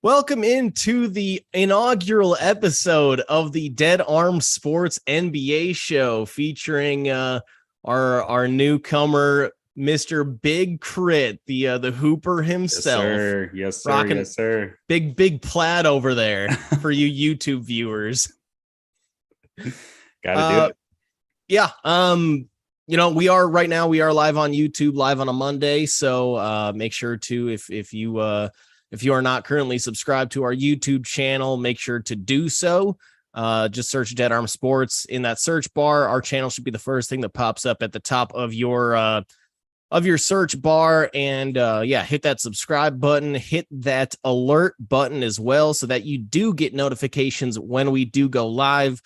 Welcome into the inaugural episode of the Dead Arm Sports NBA show featuring our newcomer, Mr. Big Crit, the Hooper himself. Yes, sir. Yes, sir. Rocking yes, sir. big plaid over there for you YouTube viewers. Gotta do it. Yeah. We are live on YouTube, live on a Monday. So make sure to if you are not currently subscribed to our YouTube channel, make sure to do so. Just search Dead Arm Sports in that search bar. Our channel should be the first thing that pops up at the top of your search bar. And hit that subscribe button, hit that alert button as well, so that you do get notifications when we do go live.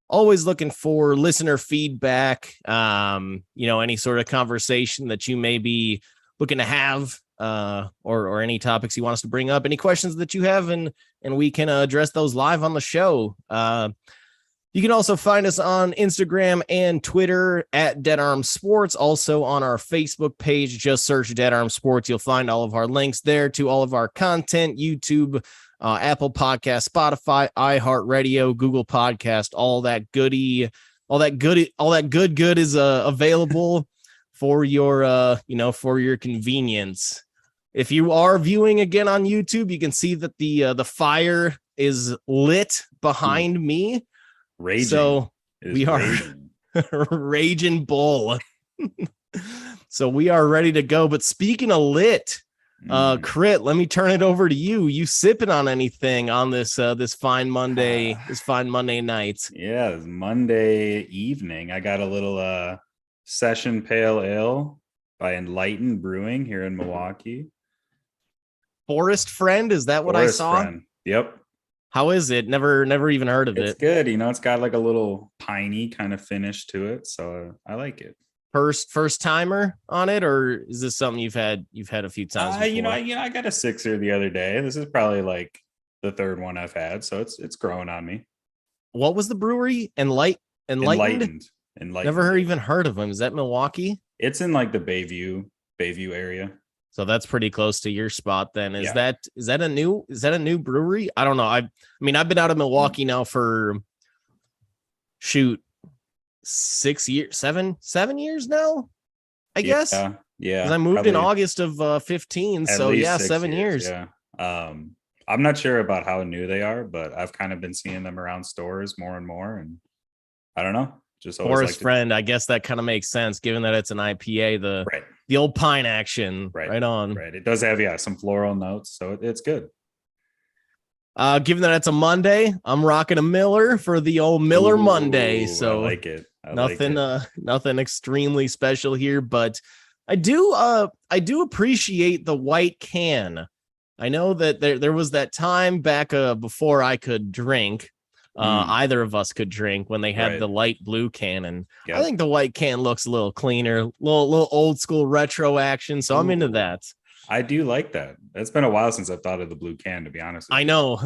Always looking for listener feedback, any sort of conversation that you may be looking to have. Or any topics you want us to bring up, any questions that you have, and we can address those live on the show. You can also find us on Instagram and Twitter at Dead Arm Sports. Also on our Facebook page, just search Dead Arm Sports. You'll find all of our links there to all of our content: YouTube, Apple Podcast, Spotify, iHeartRadio, Google Podcast, all that good is available for your convenience. If you are viewing again on YouTube, you can see that the fire is lit behind me. Raging. So we are raging bull. So we are ready to go. But speaking of lit, Crit, let me turn it over to you. You sipping on anything on this fine Monday night? Yeah, it's Monday evening. I got a little Session Pale Ale by Enlightened Brewing here in Milwaukee. Forest Friend, is that what I saw? Friend. Yep. How is it? Never even heard of it. It's good. It's got like a little piney kind of finish to it, so I like it. First timer on it, or is this something you've had a few times before? I got a sixer the other day. This is probably like the third one I've had, so it's growing on me. What was the brewery? Enlightened. Never even heard of them. Is that Milwaukee? It's in like the Bayview area. So that's pretty close to your spot then. Is that a new brewery? I don't know. I've been out of Milwaukee now for 7 years now, I guess. Yeah. Because I moved in August of 15. So 7 years. Yeah. I'm not sure about how new they are, but I've kind of been seeing them around stores more and more. And I don't know. Just Forest Friend. I guess that kind of makes sense given that it's an IPA, the old pine action. Right on. Right. It does have, some floral notes. So it's good. Given that it's a Monday, I'm rocking a Miller for the old Miller Monday. So I like it. Nothing extremely special here, but I do appreciate the white can. I know that there was that time back before I could drink. Either of us could drink when they had the light blue can, and I think the white can looks a little cleaner, little old school retro action. So I'm into that. I do like that. It's been a while since I've thought of the blue can, to be honest. I know.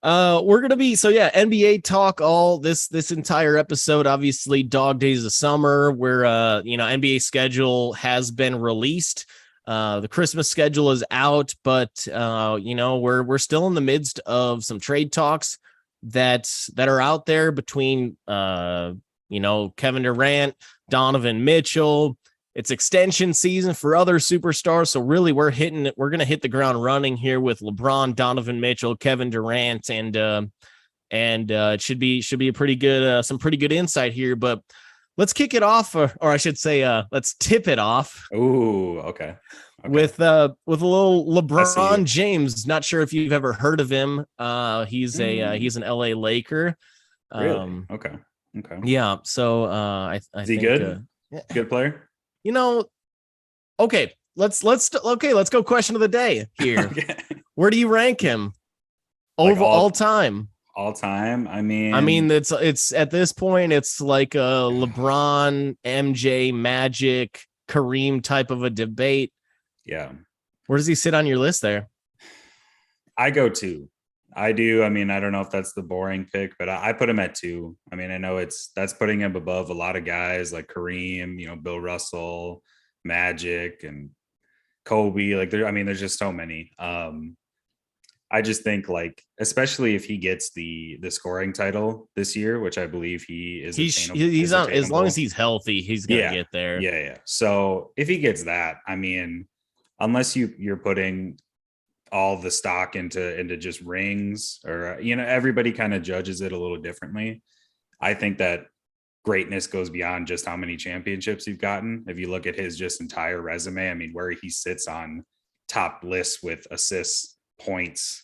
We're gonna be NBA talk all this entire episode. Obviously, dog days of summer, where NBA schedule has been released. The Christmas schedule is out, but we're still in the midst of some trade talks that are out there between Kevin Durant, Donovan Mitchell. It's extension season for other superstars, so really we're going to hit the ground running here with LeBron, Donovan Mitchell, Kevin Durant, and it should be a pretty good some pretty good insight here. But let's kick it off, or I should say, let's tip it off. Ooh, okay. With a little LeBron James. Not sure if you've ever heard of him. He's an LA Laker. Really? Okay. Yeah. So I is he think, good? Good player. Okay. Let's go. Question of the day here. Okay. Where do you rank him over all time? All time. I mean, it's at this point, it's like a LeBron, MJ, Magic, Kareem type of a debate. Yeah. Where does he sit on your list there? I go 2. I do. I don't know if that's the boring pick, but I put him at 2. I know that's putting him above a lot of guys like Kareem, Bill Russell, Magic, and Kobe. Like there's just so many. I just think like, especially if he gets the scoring title this year, which I believe he is he's on, as long as he's healthy, he's gonna get there. Yeah. So if he gets that, I mean, unless you're putting all the stock into just rings, or everybody kind of judges it a little differently. I think that greatness goes beyond just how many championships you've gotten. If you look at his just entire resume, I mean, where he sits on top lists with assists, points,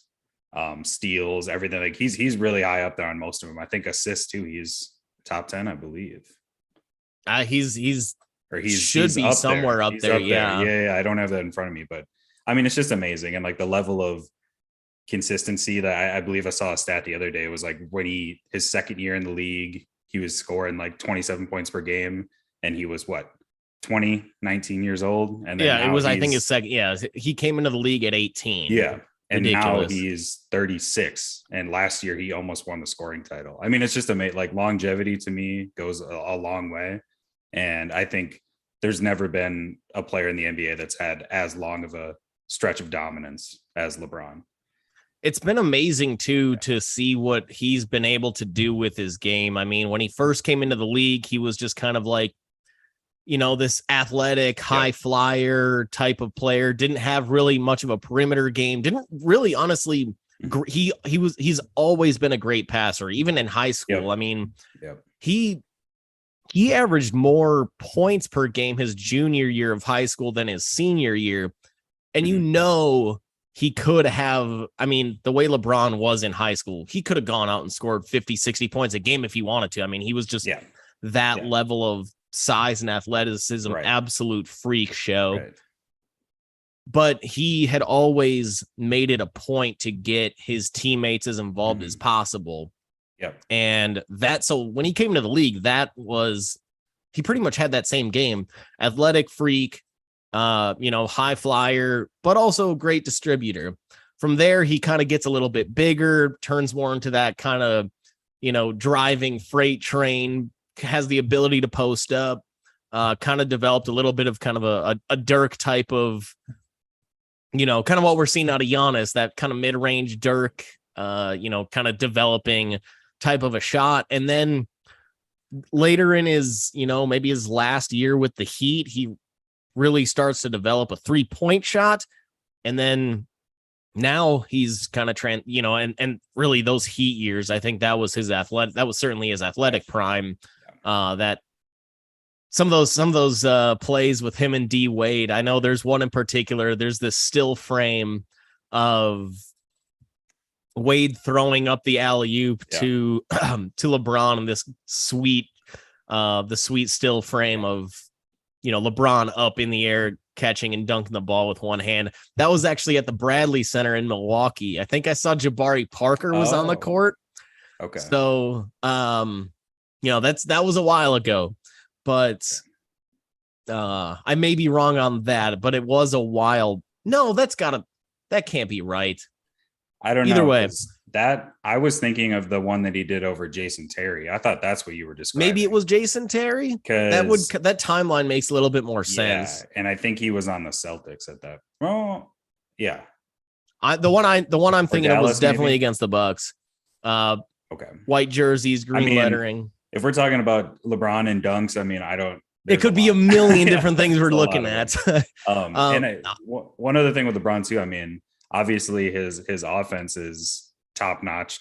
steals, everything, like he's really high up there on most of them. I think assists too, he's top 10, I believe. He's should be somewhere up there. Yeah, I don't have that in front of me, but I mean, it's just amazing. And like the level of consistency that I believe I saw a stat the other day was like when his second year in the league, he was scoring like 27 points per game, and he was 19 years old. And then it was, I think his second. Yeah, he came into the league at 18. Yeah. And ridiculous. Now he's 36. And last year he almost won the scoring title. I mean, it's just amazing. Like longevity to me goes a long way. And I think there's never been a player in the NBA that's had as long of a stretch of dominance as LeBron. It's been amazing too to see what he's been able to do with his game. I mean, when he first came into the league, he was just kind of like, this athletic high flyer type of player, didn't have really much of a perimeter game, didn't really, honestly, he's always been a great passer, even in high school. I mean, he averaged more points per game his junior year of high school than his senior year. And he could have, I mean, the way LeBron was in high school, he could have gone out and scored 50, 60 points a game if he wanted to. I mean, he was just that level of size and athleticism, absolute freak show. Right. But he had always made it a point to get his teammates as involved as possible. Yep. And so when he came to the league, he pretty much had that same game. Athletic freak, high flyer, but also a great distributor. From there, he kind of gets a little bit bigger, turns more into that kind of, driving freight train, has the ability to post up, kind of developed a little bit of kind of a Dirk type of, kind of what we're seeing out of Giannis, that kind of mid-range Dirk, kind of developing type of a shot. And then later in his, maybe his last year with the Heat, he really starts to develop a 3-point shot. And then now he's kind of and really those Heat years, I think that was certainly his athletic prime. That some of those plays with him and D Wade, I know there's one in particular. There's this still frame of Wade throwing up the alley-oop to LeBron, and this the sweet still frame of LeBron up in the air catching and dunking the ball with one hand. That was actually at the Bradley Center in Milwaukee. I think I saw Jabari Parker was on the court. Okay. So that was a while ago, but I may be wrong on that, but it was a while. No, that can't be right. I don't know. Either way, that I was thinking of the one that he did over Jason Terry. I thought that's what you were describing. Maybe it was Jason Terry. That timeline makes a little bit more sense. And I think he was on the Celtics at that. Well, yeah. The one I'm thinking Dallas, of was definitely against the Bucks. Okay. White jerseys, green lettering. If we're talking about LeBron and dunks, I mean, I don't. It could be a million different things we're looking at. One other thing with LeBron too. I mean, obviously his offense is top notch.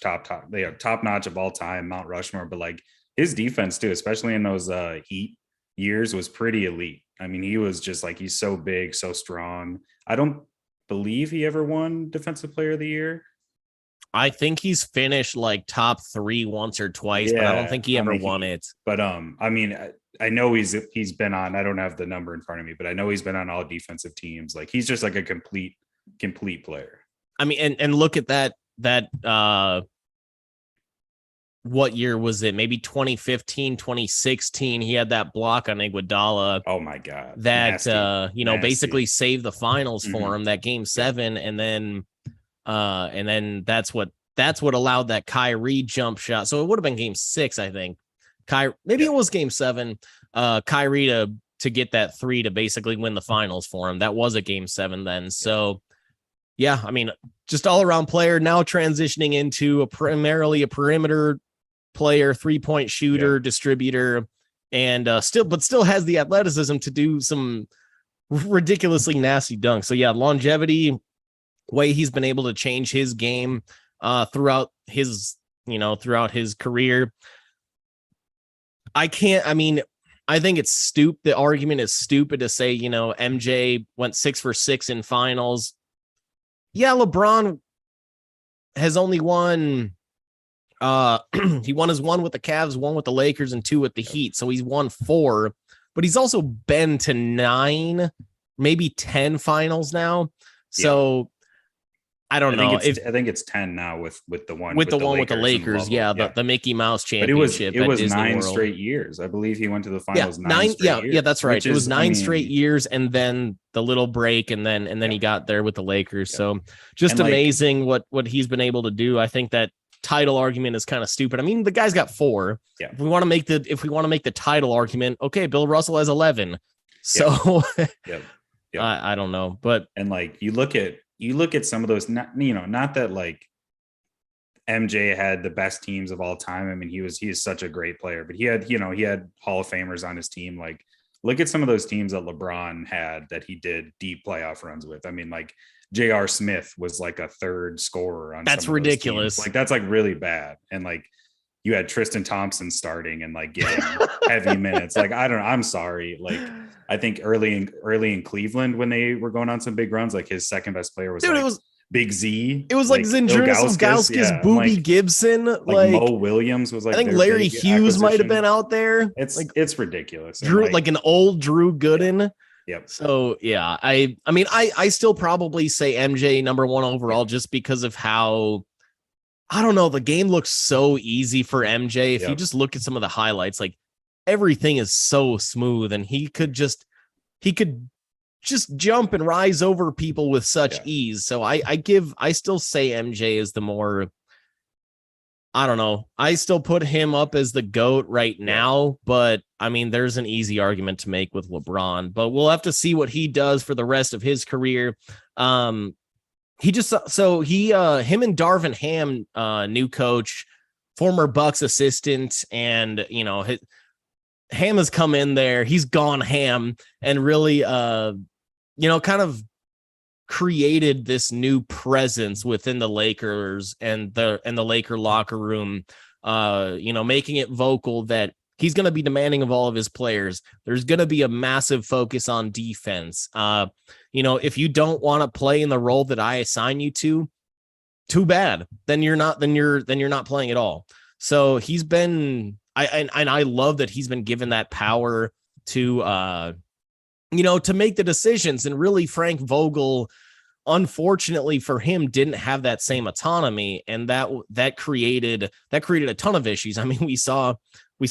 They are top notch of all time, Mount Rushmore. But like his defense too, especially in those Heat years, was pretty elite. I mean, he was just like, he's so big, so strong. I don't believe he ever won Defensive Player of the Year. I think he's finished like top 3 once or twice, but I don't think he ever won it. But I mean, I know he's been on. I don't have the number in front of me, but I know he's been on all defensive teams. Like he's just like a complete player. I mean, and look at that. What year was it? Maybe 2015, 2016. He had that block on Iguodala. Oh my God. That nasty. Basically saved the finals for him, that game 7. And then that's what allowed that Kyrie jump shot. So it would have been game 6, I think. It was game 7. Kyrie to to get that 3 to basically win the finals for him. That was a game 7 then. So yeah, I mean, just all around player, now transitioning into primarily a perimeter player, 3-point shooter, distributor, and still has the athleticism to do some ridiculously nasty dunks. So yeah, longevity, way he's been able to change his game throughout his career. I think it's stupid. The argument is stupid to say, MJ went 6 for 6 in finals. Yeah, LeBron has only won he won his 1 with the Cavs, 1 with the Lakers, and 2 with the Heat. So he's won 4, but he's also been to 9, maybe 10 finals now. So I don't know. I think it's 10 now with the one with the Lakers. Yeah, the Mickey Mouse championship. But it was Disney 9 World. Straight years. I believe he went to the finals 9 straight years. Yeah, that's right. It was 9 straight years, and then the little break, and then he got there with the Lakers. So just amazing what he's been able to do. I think that title argument is kind of stupid. I mean, the guy's got 4. Yeah. If we want to make the title argument, okay, Bill Russell has 11. So I don't know, but you look at some of those, not that like MJ had the best teams of all time. I mean, he is such a great player, but he had Hall of Famers on his team. Like, look at some of those teams that LeBron had that he did deep playoff runs with. I mean, like J.R. Smith was like a 3rd scorer on. That's ridiculous. Like, that's like really bad. And like, you had Tristan Thompson starting and like getting heavy minutes. Like, I don't know. I'm sorry. Like, I think early in Cleveland, when they were going on some big runs, like his second best player was Big Z. It was like Zydrunas Ilgauskas, Boobie Gibson, like Mo Williams was like. I think Larry Hughes might have been out there. It's ridiculous. Drew, like an old Drew Gooden. Yep. So yeah, I mean, I still probably say MJ number 1 overall just because of how, I don't know, the game looks so easy for MJ. If you just look at some of the highlights, like everything is so smooth, and he could just jump and rise over people with such ease. So I still say MJ is the more, I don't know. I still put him up as the GOAT right now, but I mean, there's an easy argument to make with LeBron, but we'll have to see what he does for the rest of his career. Him and Darvin Ham, new coach, former Bucks assistant, and Ham has come in there. He's gone ham and really, kind of created this new presence within the Lakers and the Laker locker room, making it vocal that he's going to be demanding of all of his players. There's going to be a massive focus on defense. If you don't want to play in the role that I assign you to, too bad. Then you're not playing at all. So he's been, I love that he's been given that power to, to make the decisions. And really, Frank Vogel, unfortunately for him, didn't have that same autonomy, and that created a ton of issues. I mean, we saw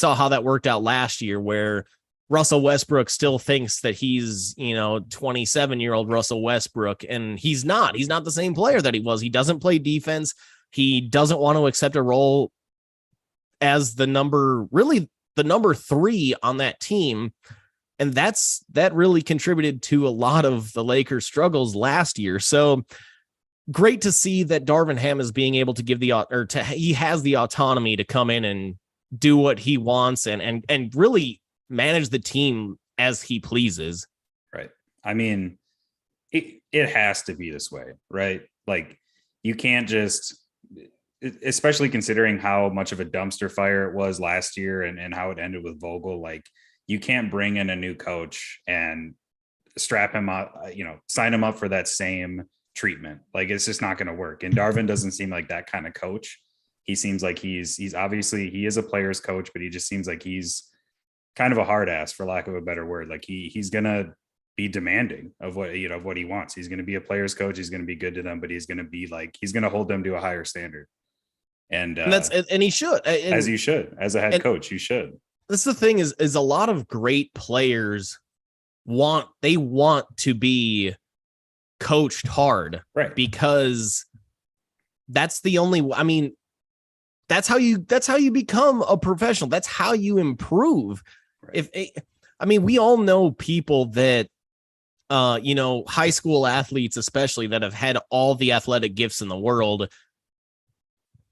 how that worked out last year, where Russell Westbrook still thinks that he's 27-year-old Russell Westbrook, and he's not the same player that he was. He doesn't play defense. He doesn't want to accept a role as the number 3 on that team. And that really contributed to a lot of the Lakers' struggles last year. So great to see that Darvin Ham is being able to he has the autonomy to come in and do what he wants and really manage the team as he pleases. Right. I mean, it has to be this way, right? Like, you can't just, especially considering how much of a dumpster fire it was last year and how it ended with Vogel. Like, you can't bring in a new coach and strap him up, sign him up for that same treatment. Like, it's just not going to work. And Darvin doesn't seem like that kind of coach. He seems like he's obviously, he is a player's coach, but he just seems like he's kind of a hard ass, for lack of a better word. Like, he's going to be demanding of what he wants. He's going to be a player's coach. He's going to be good to them, but he's going to hold them to a hhigher standard. And he should, as you should, as a head coach, you should. That's the thing is a lot of great players want to be coached hard, right? Because that's the only, I mean, that's how you become a professional. That's how you improve. Right. I mean, we all know people that, high school athletes, especially, that have had all the athletic gifts in the world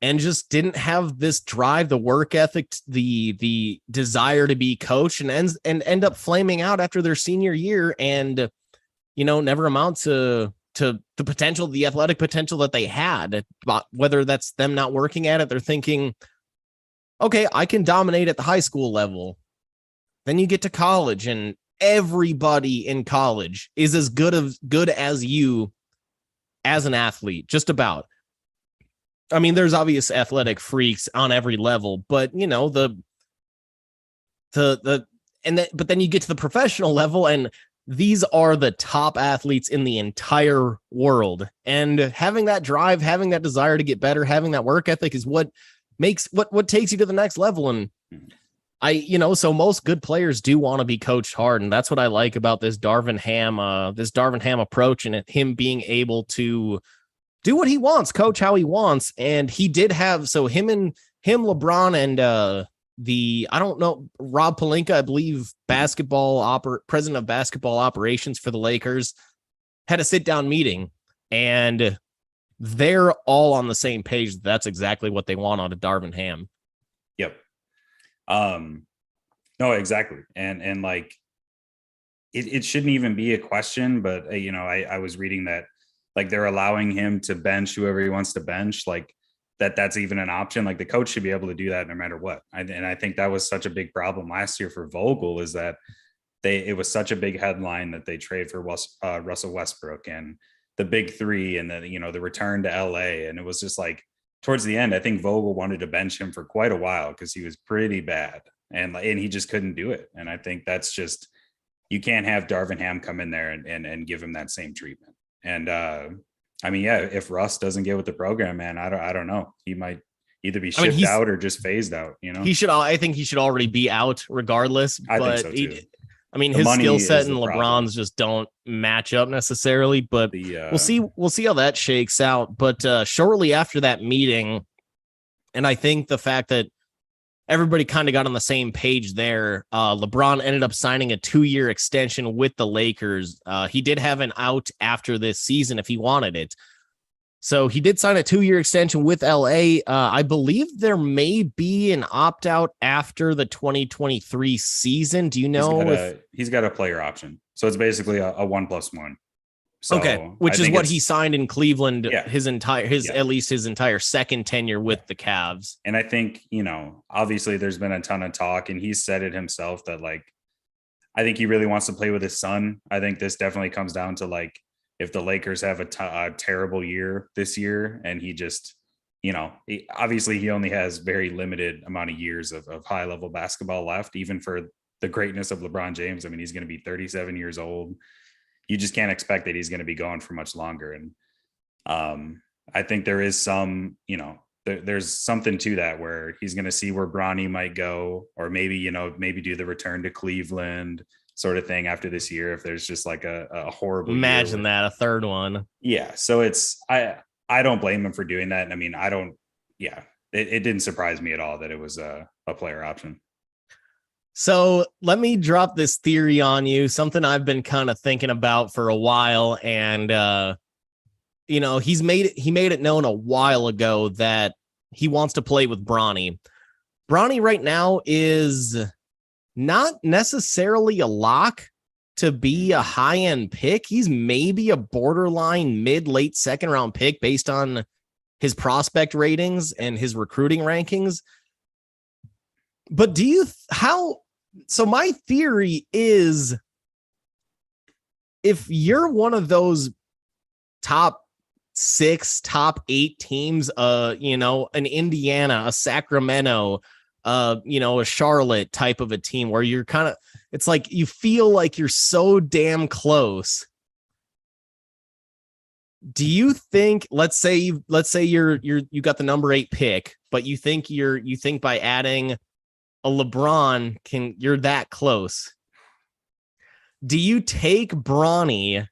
and just didn't have this drive, the work ethic, the desire to be coached, and end up flaming out after their senior year, and never amount to the potential, the athletic potential that they had. But whether that's them not working at it, they're thinking, okay, I can dominate at the high school level. Then you get to college, and everybody in college is as good as you as an athlete, just about. I mean, there's obvious athletic freaks on every level, but but then you get to the professional level, and these are the top athletes in the entire world. And having that drive, having that desire to get better, having that work ethic is what makes what takes you to the next level. And so most good players do want to be coached hard, and that's what I like about this Darvin Ham approach, and him being able to do what he wants, coach how he wants. And he did have, so him, LeBron, and I don't know, Rob Pelinka, I believe, president of basketball operations for the Lakers, had a sit-down meeting, and they're all on the same page. That's exactly what they want out of Darvin Ham. Yep. No, exactly. And like, it shouldn't even be a question, but I was reading that, like, they're allowing him to bench whoever he wants to bench, like that's even an option. Like, the coach should be able to do that no matter what. And I think that was such a big problem last year for Vogel, is that it was such a big headline that they trade for Russell Westbrook and the big three, and then, the return to LA. And it was just like, towards the end, I think Vogel wanted to bench him for quite a while because he was pretty bad, and he just couldn't do it. And I think that's just, you can't have Darvin Ham come in there and give him that same treatment. And I mean, yeah, if Russ doesn't get with the program, man, I don't know. He might either be shipped out or just phased out. I think he should already be out regardless. I think so too. His skill set and LeBron's just don't match up necessarily. But we'll see how that shakes out. But shortly after that meeting, and I think the fact that everybody kind of got on the same page there, LeBron ended up signing a 2-year extension with the Lakers. He did have an out after this season if he wanted it. So he did sign a 2-year extension with LA. I believe there may be an opt-out after the 2023 season. Do you know he's got a player option? So it's basically a 1+1. So okay, which is what he signed in Cleveland, his at least his entire second tenure with the Cavs. And I think, obviously there's been a ton of talk, and he's said it himself that, like, I think he really wants to play with his son. I think this definitely comes down to, like, if the Lakers have a terrible year this year, and he just, obviously he only has very limited amount of years of high level basketball left, even for the greatness of LeBron James. I mean, he's going to be 37 years old. You just can't expect that he's going to be going for much longer. And I think there is some, there's something to that, where he's going to see where Bronny might go, or maybe, maybe do the return to Cleveland sort of thing after this year, if there's just like a horrible imagine that a third one. Yeah. So I don't blame him for doing that. And I mean, it didn't surprise me at all that it was a player option. So let me drop this theory on you, something I've been kind of thinking about for a while. And, he made it known a while ago that he wants to play with Bronny. Bronny right now is not necessarily a lock to be a high-end pick. He's maybe a borderline mid-late second-round pick based on his prospect ratings and his recruiting rankings. But so my theory is, if you're one of those top 6, top 8 teams, an Indiana, a Sacramento, a Charlotte type of a team, where you're kind of, it's like you feel like you're so damn close. Do you think, let's say you got the number 8 pick, but you think by adding a LeBron you're that close? Do you take Bronny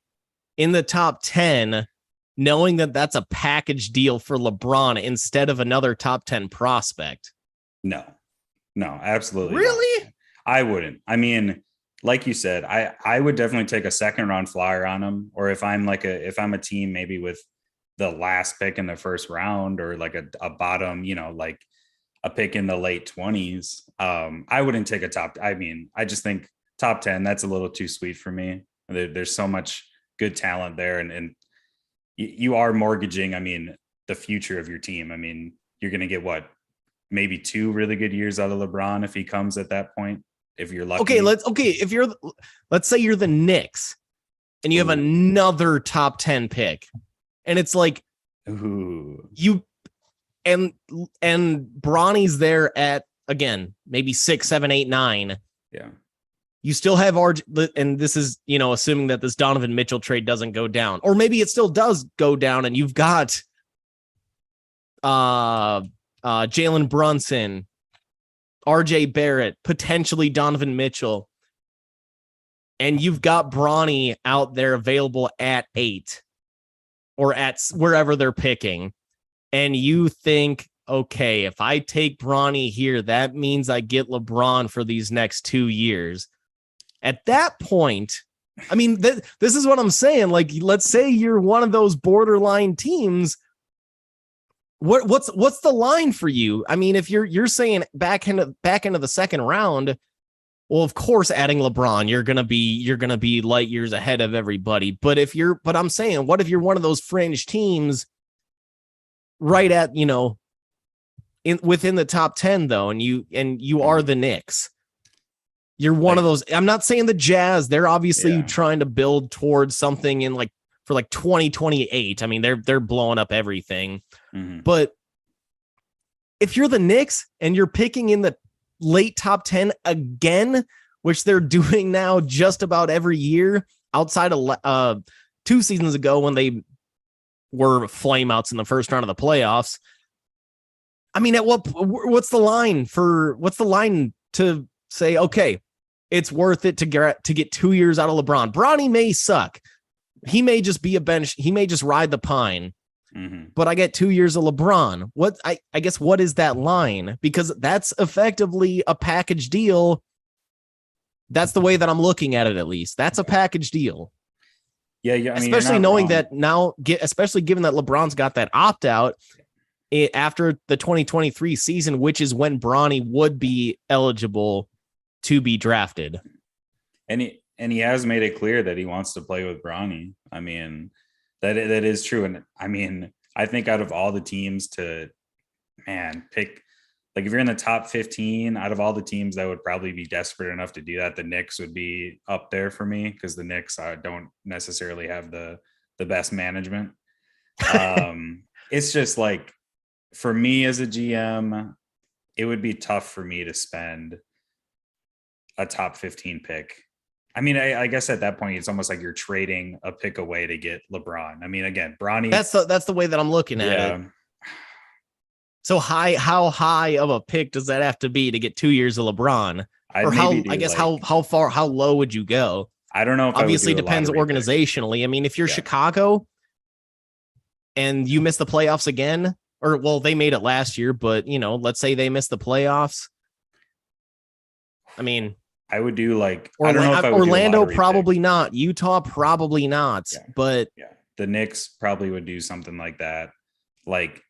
in the top 10, knowing that that's a package deal for LeBron instead of another top 10 prospect? No, absolutely. Really? Not. I wouldn't. I mean, like you said, I would definitely take a second round flyer on him. Or if I'm a team maybe with the last pick in the first round, or like a bottom, like a pick in the late 20s, I wouldn't take a top. I mean, I just think top 10, that's a little too sweet for me. There's so much good talent there, and you are mortgaging, I mean, the future of your team. I mean, you're going to get what, maybe 2 really good years out of LeBron if he comes at that point, if you're lucky. Let's say you're the Knicks and you have another top 10 pick, and it's like, you and Bronny's there at, again, maybe 6, 7, 8, 9. Yeah. You still have RJ, and this is, assuming that this Donovan Mitchell trade doesn't go down, or maybe it still does go down, and you've got Jalen Brunson, RJ Barrett, potentially Donovan Mitchell, and you've got Bronny out there available at 8 or at wherever they're picking, and you think, okay, if I take Bronny here, that means I get LeBron for these next 2 years. At that point, I mean, this is what I'm saying. Like, let's say you're one of those borderline teams. What's the line for you? I mean, if you're saying back into the second round, well, of course, adding LeBron, you're gonna be light years ahead of everybody. But I'm saying, what if you're one of those fringe teams, right at within the top 10 though, and you are the Knicks? You're one of those. I'm not saying the Jazz. They're obviously trying to build towards something for 2028. I mean, they're blowing up everything. Mm-hmm. But if you're the Knicks and you're picking in the late top 10 again, which they're doing now just about every year, outside of 2 seasons ago when they were flameouts in the first round of the playoffs. I mean, what's the line to say, okay, it's worth it to get 2 years out of LeBron? Bronny may suck. He may just be a bench. He may just ride the pine. Mm-hmm. But I get 2 years of LeBron. I guess what is that line? Because that's effectively a package deal. That's the way that I'm looking at it, at least. That's a package deal. Yeah. I mean, especially knowing that now, especially given that LeBron's got that opt-out after the 2023 season, which is when Bronny would be eligible to be drafted. And he has made it clear that he wants to play with Bronny. I mean, that is true. And I mean, I think out of all the teams to pick, like if you're in the top 15 out of all the teams that would probably be desperate enough to do that, the Knicks would be up there for me, because the Knicks don't necessarily have the best management. It's just like, for me as a GM, it would be tough for me to spend a top 15 pick. I mean, I guess at that point, it's almost like you're trading a pick away to get LeBron. I mean, again, Bronny. That's the way that I'm looking at it. So how high of a pick does that have to be to get 2 years of LeBron? Or how low would you go? I don't know. Obviously, depends organizationally. I mean, if you're Chicago and you miss the playoffs again, or well, they made it last year, but let's say they missed the playoffs. I mean, I would do I don't know if I would Orlando, probably not. Utah, probably not. Yeah. But the Knicks probably would do something like that. Like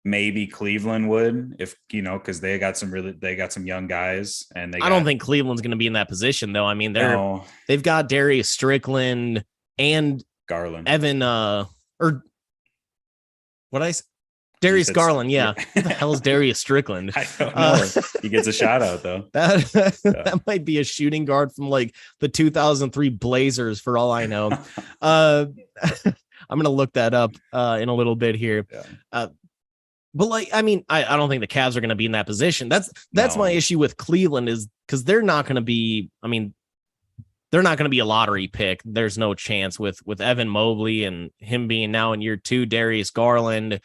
maybe Cleveland would, if because they got some young guys, and I don't think Cleveland's going to be in that position though. I mean, they've got Darius Strickland and Garland, Evan, Darius Garland, yeah. Who the hell is Darius Strickland? I don't know. He gets a shout out though. That might be a shooting guard from the 2003 Blazers, for all I know. I'm gonna look that up in a little bit here. Yeah. But I mean, I don't think the Cavs are gonna be in that position. That's my issue with Cleveland, is because they're not gonna be. I mean, they're not gonna be a lottery pick. There's no chance with Evan Mobley and him being now in year 2. Darius Garland.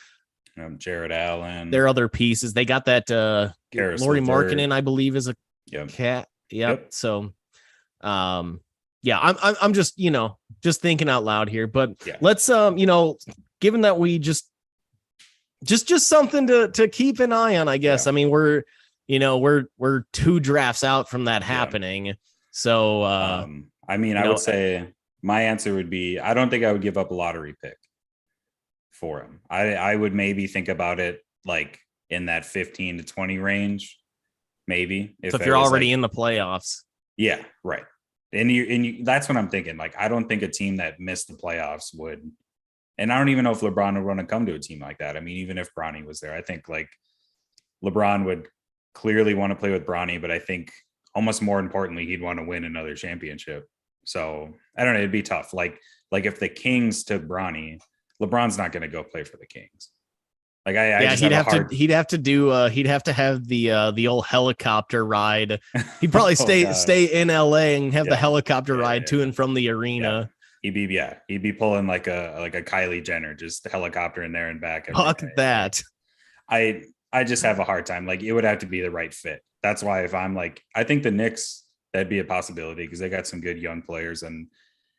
Jared Allen. Their other pieces. They got that Lauri Markkanen, I believe, is a cat. Yep. So I'm just thinking out loud here. But let's given that we just something to keep an eye on, I guess. I mean, we're 2 drafts out from that happening. So, I mean, you I would know, say my answer would be, I don't think I would give up a lottery pick for him. I would maybe think about it like in that 15 to 20 range, maybe so if if it you're was already like, in the playoffs, yeah, right. And that's what I'm thinking. Like, I don't think a team that missed the playoffs would, and I don't even know if LeBron would want to come to a team like that. I mean, even if Bronny was there, I think like LeBron would clearly want to play with Bronny, but I think almost more importantly, he'd want to win another championship. So I don't know. It'd be tough. Like if the Kings took Bronny, LeBron's not going to go play for the Kings. Like I yeah, just have a hard. he'd have to do he'd have to have the old helicopter ride. He'd probably Oh God. stay in LA and have the Yeah. helicopter ride to Yeah. and from the Yeah. arena. He'd be pulling like a Kylie Jenner, just the helicopter in there and back every Fuck day. Like, that. I just have a hard time. Like it would have to be the right fit. That's why if I'm like, I think the Knicks, that'd be a possibility because they got some good young players. And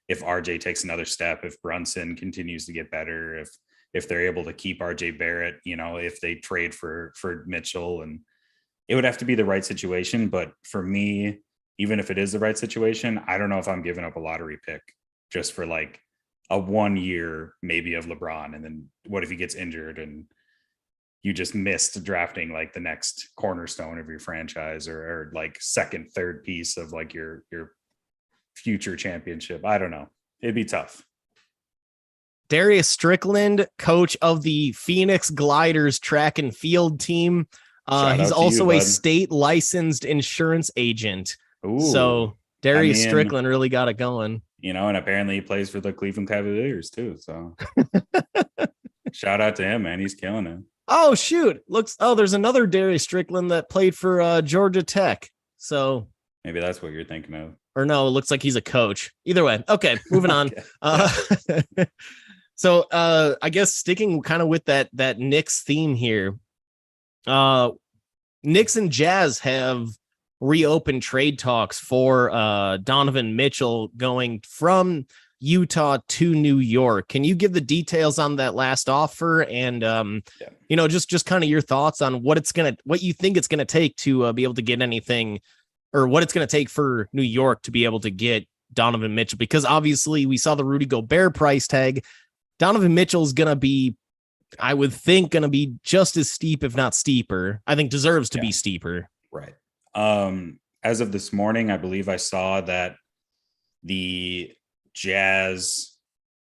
if RJ takes another step, if Brunson continues to get better, if they're able to keep RJ Barrett, you know, if they trade for Mitchell, and it would have to be the right situation. But for me, even if it is the right situation, I don't know if I'm giving up a lottery pick just for like a 1 year maybe of LeBron. And then what if he gets injured and you just missed drafting like the next cornerstone of your franchise, or like second, third piece of like your future championship. I don't know. It'd be tough. Darius Strickland, coach of the Phoenix Gliders track and field team. Shout He's out to you, also a bud. state licensed insurance agent. Ooh, So Darius mean, Strickland really got it going. you know, and apparently he plays for the Cleveland Cavaliers too. So shout out to him, man. He's killing it. Oh, shoot. There's another Darius Strickland that played for Georgia Tech. So maybe that's what you're thinking of. Or no, it looks like he's a coach. Either way. Okay, moving on. So I guess sticking kind of with that Knicks theme here. Knicks and Jazz have reopened trade talks for Donovan Mitchell going from Utah to New York. Can you give the details on that last offer and you know, just kind of your thoughts on what you think it's gonna take to be able to get anything, or what it's gonna take for New York to be able to get Donovan Mitchell? Because obviously we saw the Rudy Gobert price tag. Donovan Mitchell's gonna be, I would think, gonna be just as steep, if not steeper. I think deserves to be steeper. Right. As of this morning, I believe I saw that the Jazz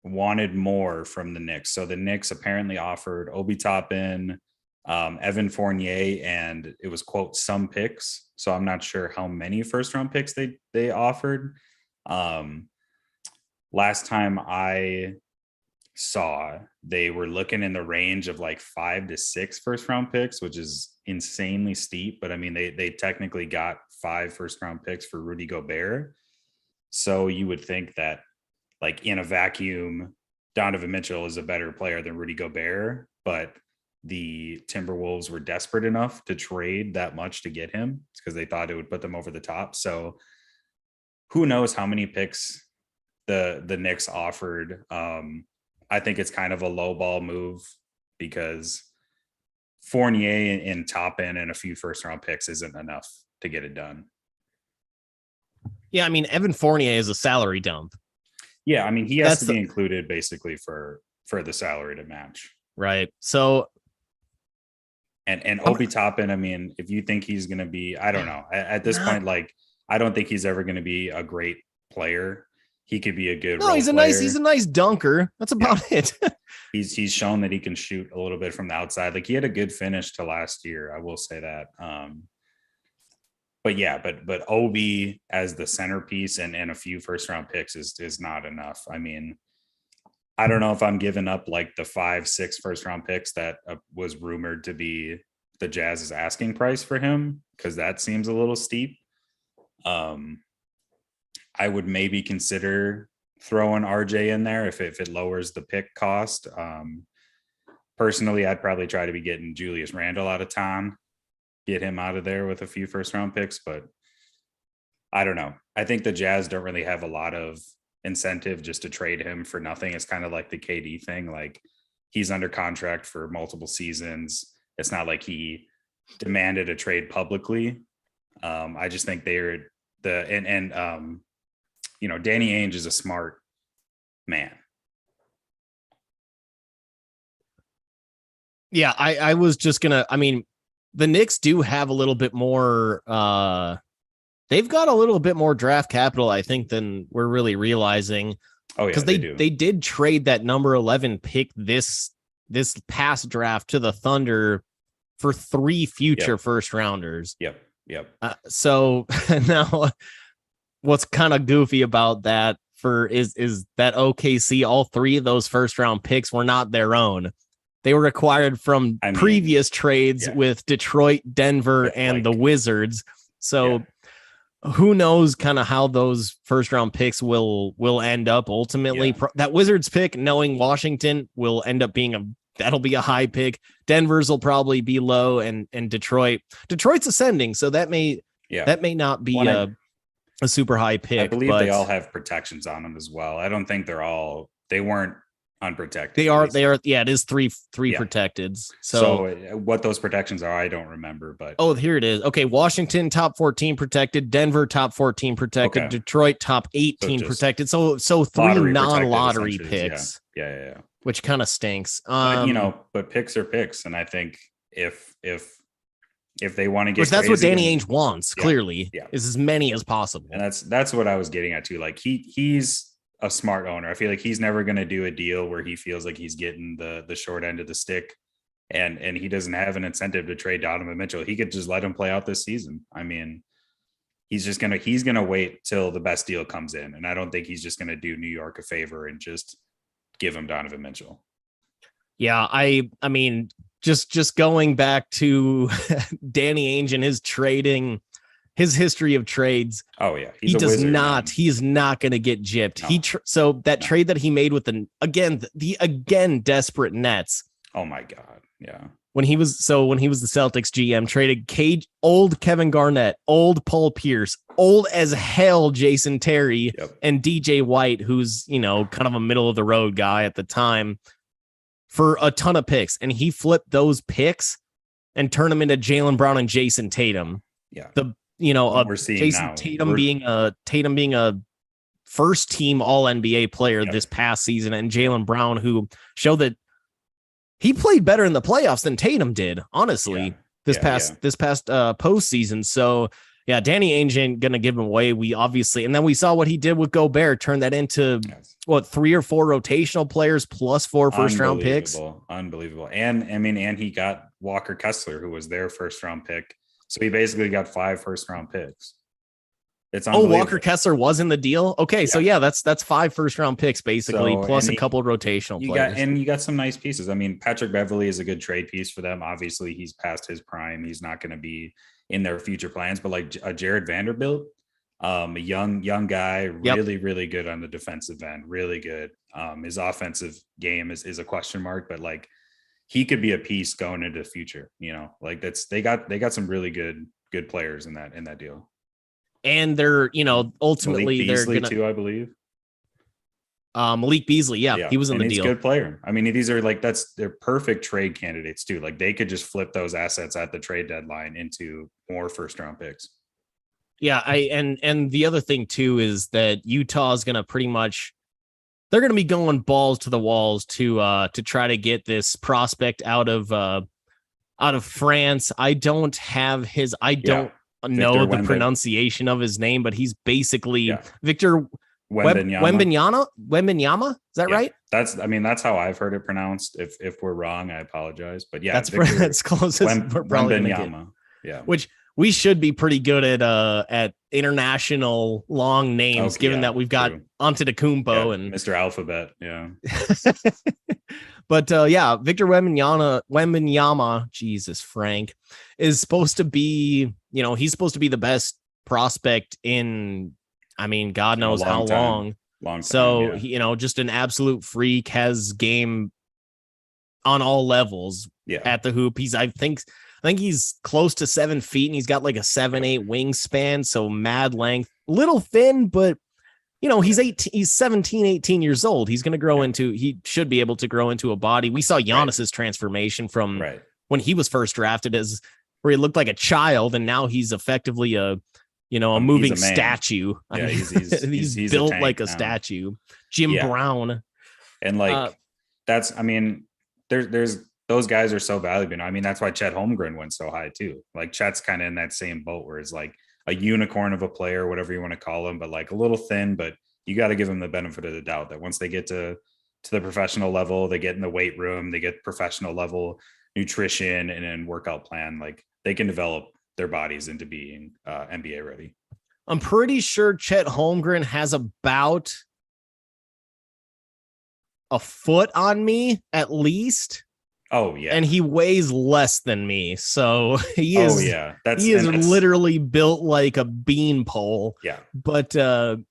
wanted more from the Knicks. So the Knicks apparently offered Obi Toppin, Evan Fournier, and it was, quote, some picks. So I'm not sure how many first round picks they offered. Last time I saw, they were looking in the range of like 5 to 6 first round picks, which is insanely steep. But I mean, they technically got 5 first round picks for Rudy Gobert. So you would think that, like, in a vacuum, Donovan Mitchell is a better player than Rudy Gobert, but the Timberwolves were desperate enough to trade that much to get him because they thought it would put them over the top. So who knows how many picks the Knicks offered. I think it's kind of a low ball move because Fournier and Toppin and a few first round picks isn't enough to get it done. Yeah, I mean, Evan Fournier is a salary dump. Yeah, I mean, he has to be included basically for the salary to match. Right. So and Obi Toppin, I mean, if you think he's going to be, I don't know. At this point, like, I don't think he's ever going to be a great player. He could be a good role he's player. a nice dunker. That's about it. He's shown that he can shoot a little bit from the outside. Like, he had a good finish to last year, I will say that. But Obi as the centerpiece and a few first round picks is not enough. I mean, I don't know if I'm giving up like the 5-6 first round picks that was rumored to be the Jazz's asking price for him, because that seems a little steep. I would maybe consider throwing RJ in there if it lowers the pick cost. Personally, I'd probably try to be getting Julius Randle out of town, get him out of there with a few first round picks, but I don't know. I think the Jazz don't really have a lot of incentive just to trade him for nothing. It's kind of like the KD thing. Like, he's under contract for multiple seasons. It's not like he demanded a trade publicly. I just think they're Danny Ainge is a smart man. Yeah, I was just gonna. I mean, the Knicks do have a little bit more. They've got a little bit more draft capital, I think, than we're really realizing. Oh yeah, because they did trade that number 11 pick this past draft to the Thunder for 3 future first rounders. Yep. So now, what's kind of goofy about that is that OKC, all 3 of those first round picks were not their own. They were acquired from previous trades with Detroit, Denver, and the Wizards. So who knows kind of how those first round picks will end up ultimately. That Wizards pick, knowing Washington, will end up being that'll be a high pick. Denver's will probably be low, and Detroit's ascending. So that may not be a super high pick. I believe they all have protections on them as well. I don't think they weren't unprotected. They are. Yeah, it is three protecteds. So what those protections are, I don't remember, but here it is. Okay. Washington top 14 protected, Denver top 14, protected, Detroit top 18 protected. So 3 non-lottery picks. Yeah. Which kind of stinks. But picks are picks. And I think if they want to get, that's what Danny Ainge wants, clearly, is as many as possible. And that's what I was getting at too. Like he's a smart owner. I feel like he's never going to do a deal where he feels like he's getting the short end of the stick, and he doesn't have an incentive to trade Donovan Mitchell. He could just let him play out this season. I mean, he's going to wait till the best deal comes in. And I don't think he's just going to do New York a favor and just give him Donovan Mitchell. Yeah. I mean, just going back to Danny Ainge and his history of trades. Oh yeah, he is not going to get gypped. No. Trade that he made with the desperate Nets. Oh my God. Yeah. When he was the Celtics GM, traded old Kevin Garnett, old Paul Pierce, old as hell Jason Terry, and DJ White, who's, kind of a middle of the road guy at the time, for a ton of picks. And he flipped those picks and turned them into Jaylen Brown and Jason Tatum. Yeah. We're seeing Jason now. Tatum being a first team all NBA player this past season, and Jaylen Brown, who showed that he played better in the playoffs than Tatum did, honestly, this past postseason. So Danny Ainge ain't gonna give him away. And then we saw what he did with Gobert, turn that into 3 or 4 rotational players plus 4 first round picks. Unbelievable. And he got Walker Kessler, who was their first round pick. So he basically got 5 first round picks. It's Walker Kessler was in the deal. Okay, so that's 5 first round picks basically, plus a couple of rotational players. You got some nice pieces. I mean, Patrick Beverley is a good trade piece for them. Obviously, he's past his prime. He's not going to be in their future plans. But like a Jared Vanderbilt, a young guy, really really good on the defensive end, really good. His offensive game is a question mark, but like, he could be a piece going into the future, like they got some really good players in that deal. And they're, ultimately Malik Beasley too, I believe. Malik Beasley. Yeah, he was in the deal. He's a good player. I mean, these are they're perfect trade candidates too. Like they could just flip those assets at the trade deadline into more first round picks. Yeah. And the other thing too, is that Utah is going to they're going to be going balls to the walls to try to get this prospect out of France. I don't know the pronunciation of his name, but he's basically Victor Wembanyama. Is that right? That's how I've heard it pronounced. If we're wrong, I apologize. But that's close as we're probably Wembanyama. Yeah, which we should be pretty good at international long names, given that we've got Antetokounmpo and Mr. Alphabet. Yeah. But Victor Wembanyama, Jesus, Frank, is supposed to be, he's supposed to be the best prospect in, God knows how long. Long time. So, just an absolute freak, has game on all levels at the hoop. I think he's close to 7 feet, and he's got like a 7'8" wingspan. So mad length, little thin, but he's 17, 18 years old. He's going to grow he should be able to grow into a body. We saw Giannis's transformation from when he was first drafted where he looked like a child, and now he's effectively a a He's moving a man. statue. Yeah, I mean, he's he's a built tank like a now. statue. Jim Yeah. Brown. And that's, I mean, there's those guys are so valuable. I mean, that's why Chet Holmgren went so high too. Like Chet's kind of in that same boat where it's like a unicorn of a player, whatever you want to call him, but like a little thin, but you got to give him the benefit of the doubt that once they get to the professional level, they get in the weight room, they get professional level nutrition and workout plan, like they can develop their bodies into being NBA ready. I'm pretty sure Chet Holmgren has about a foot on me at least. Oh yeah. And he weighs less than me. So he is That's literally built like a beanpole. Yeah. But same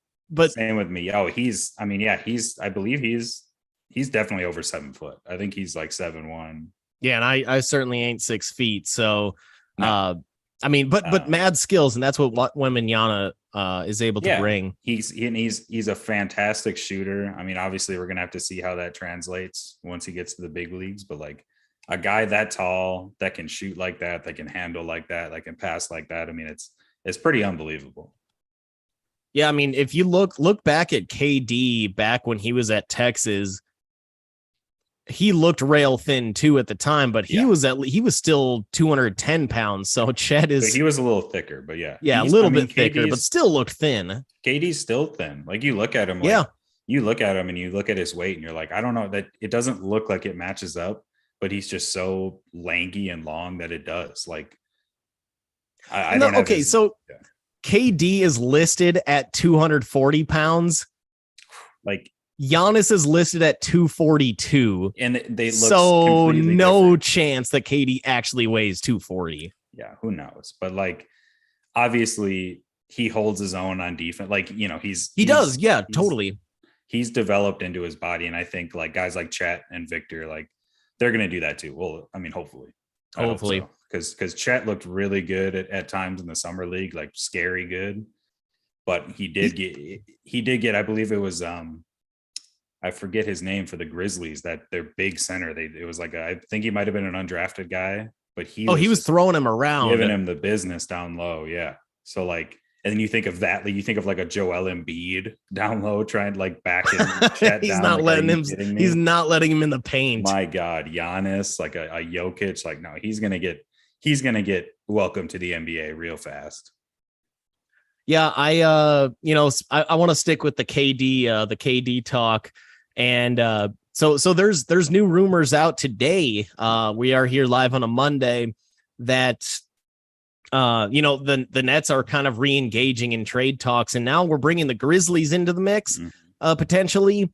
with me. Oh, I believe he's definitely over 7 foot. I think he's like 7'1". Yeah, and I certainly ain't 6 feet. So No. I mean, but mad skills, and that's what Wembanyama is able to bring. He's a fantastic shooter. I mean, obviously, we're gonna have to see how that translates once he gets to the big leagues. But like a guy that tall that can shoot like that can handle like that can pass like that. I mean, it's pretty unbelievable. Yeah, I mean, if you look back at KD back when he was at Texas, he looked rail thin too at the time, but he was still 210 pounds. So Chet is, he was a little thicker, but a little bit thicker, but still looked thin. KD's still thin. Like you look at him, you look at him and you look at his weight and you're like, I don't know, that it doesn't look like it matches up, but he's just so lanky and long that it does. Like I don't. Okay, so KD is listed at 240 pounds. Like Giannis is listed at 242, and they look so no different. chance that KD actually weighs 240. Yeah, who knows? But like, obviously, he holds his own on defense. Like, he does. Yeah, totally. He's developed into his body, and I think like guys like Chet and Victor, like they're gonna do that too. Well, I mean, hopefully, because Chet looked really good at times in the summer league, like scary good. But he did get. I believe it was I forget his name for the Grizzlies, that their big center. It was like I think he might have been an undrafted guy, but he was throwing him around, giving him the business down low. Yeah. So like, and then you think of that, like you think of like a Joel Embiid down low, trying to like back his Chet he's down. Not like, letting him. He's not letting him in the paint. My God, Giannis, like a Jokic, like no, he's gonna get welcome to the NBA real fast. Yeah, I want to stick with the KD talk. And so there's new rumors out today. We are here live on a Monday that the Nets are kind of re-engaging in trade talks, and now we're bringing the Grizzlies into the mix. Potentially.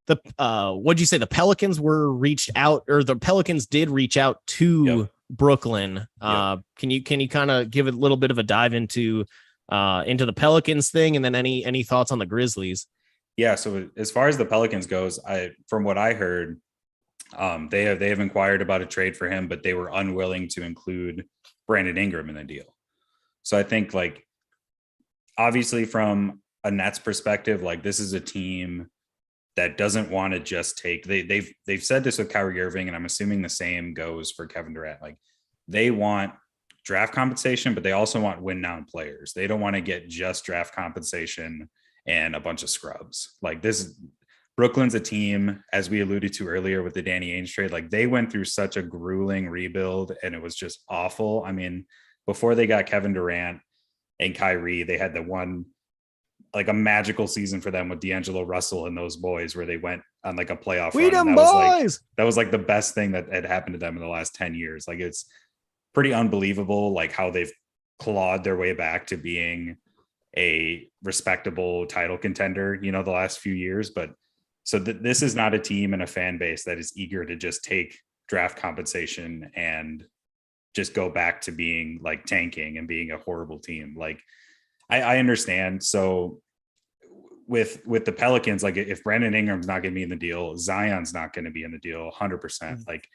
What'd you say? The Pelicans were reached out, or the Pelicans did reach out to Brooklyn. Can you kind of give a little bit of a dive into the Pelicans thing, and then any thoughts on the Grizzlies? Yeah. So as far as the Pelicans goes, from what I heard, they have inquired about a trade for him, but they were unwilling to include Brandon Ingram in the deal. So I think like, obviously from a Nets perspective, like this is a team that doesn't want to just take, they've said this with Kyrie Irving, and I'm assuming the same goes for Kevin Durant. Like they want draft compensation, but they also want win now players. They don't want to get just draft compensation and a bunch of scrubs. Like Brooklyn's a team, as we alluded to earlier with the Danny Ainge trade, like they went through such a grueling rebuild and it was just awful. I mean, before they got Kevin Durant and Kyrie, they had like a magical season for them with D'Angelo Russell and those boys, where they went on like a playoff run. That was like the best thing that had happened to them in the last 10 years. Like it's pretty unbelievable, like how they've clawed their way back to being a respectable title contender, the last few years. But so this is not a team and a fan base that is eager to just take draft compensation and just go back to being like tanking and being a horrible team. Like I understand. So with the Pelicans, like if Brandon Ingram's not going to be in the deal, Zion's not going to be in the deal 100%. Like